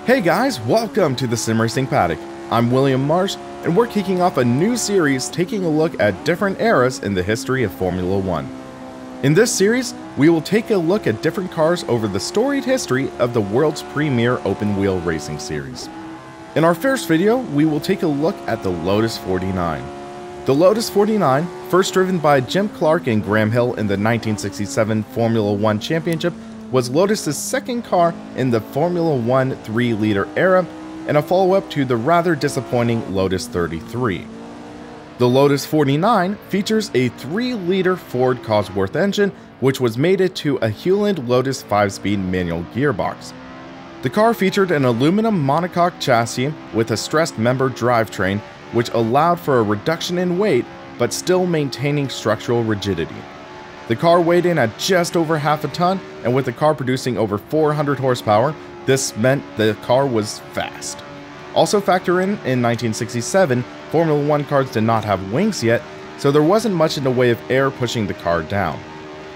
Hey guys, welcome to the SimRacingPaddock. I'm William Marsh, and we're kicking off a new series taking a look at different eras in the history of Formula 1. In this series, we will take a look at different cars over the storied history of the world's premier open-wheel racing series. In our first video, we will take a look at the Lotus 49. The Lotus 49, first driven by Jim Clark and Graham Hill in the 1967 Formula 1 Championship, was Lotus's second car in the Formula 1 3-liter era and a follow-up to the rather disappointing Lotus 33. The Lotus 49 features a 3-liter Ford Cosworth engine, which was mated to a Heusinkveld Lotus 5-speed manual gearbox. The car featured an aluminum monocoque chassis with a stressed member drivetrain, which allowed for a reduction in weight but still maintaining structural rigidity. The car weighed in at just over half a ton, and with the car producing over 400 horsepower, this meant the car was fast. Also factor in 1967, Formula 1 cars did not have wings yet, so there wasn't much in the way of air pushing the car down.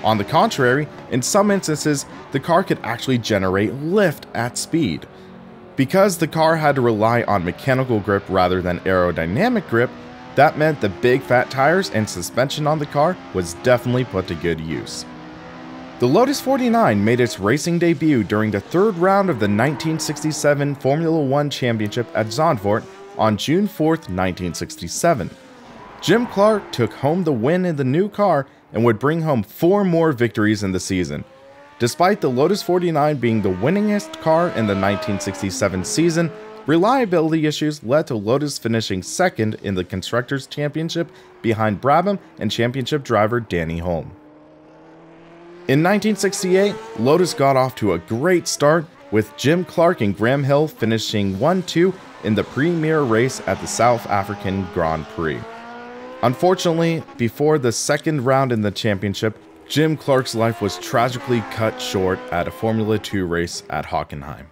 On the contrary, in some instances, the car could actually generate lift at speed. Because the car had to rely on mechanical grip rather than aerodynamic grip, that meant the big fat tires and suspension on the car was definitely put to good use. The Lotus 49 made its racing debut during the third round of the 1967 Formula 1 Championship at Zandvoort on June 4, 1967. Jim Clark took home the win in the new car and would bring home 4 more victories in the season. Despite the Lotus 49 being the winningest car in the 1967 season, reliability issues led to Lotus finishing second in the Constructors' Championship behind Brabham and championship driver Danny Hulme. In 1968, Lotus got off to a great start, with Jim Clark and Graham Hill finishing 1-2 in the premier race at the South African Grand Prix. Unfortunately, before the second round in the championship, Jim Clark's life was tragically cut short at a Formula 2 race at Hockenheim.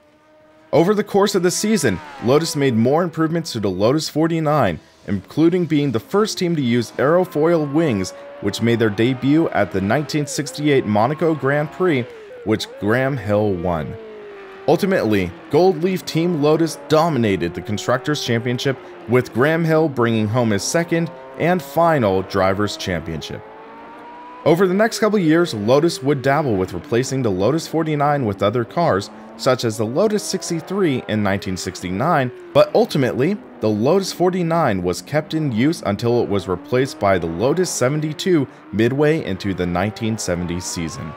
Over the course of the season, Lotus made more improvements to the Lotus 49, including being the first team to use aerofoil wings, which made their debut at the 1968 Monaco Grand Prix, which Graham Hill won. Ultimately, Gold Leaf Team Lotus dominated the Constructors' Championship, with Graham Hill bringing home his second and final Drivers' Championship. Over the next couple years, Lotus would dabble with replacing the Lotus 49 with other cars, such as the Lotus 63 in 1969, but ultimately, the Lotus 49 was kept in use until it was replaced by the Lotus 72 midway into the 1970s season.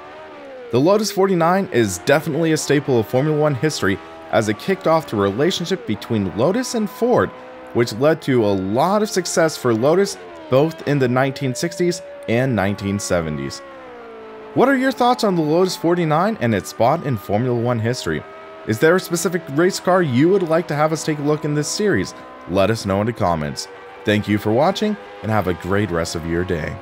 The Lotus 49 is definitely a staple of Formula 1 history, as it kicked off the relationship between Lotus and Ford, which led to a lot of success for Lotus both in the 1960s and 1970s. What are your thoughts on the Lotus 49 and its spot in Formula 1 history? Is there a specific race car you would like to have us take a look in this series? Let us know in the comments. Thank you for watching, and have a great rest of your day.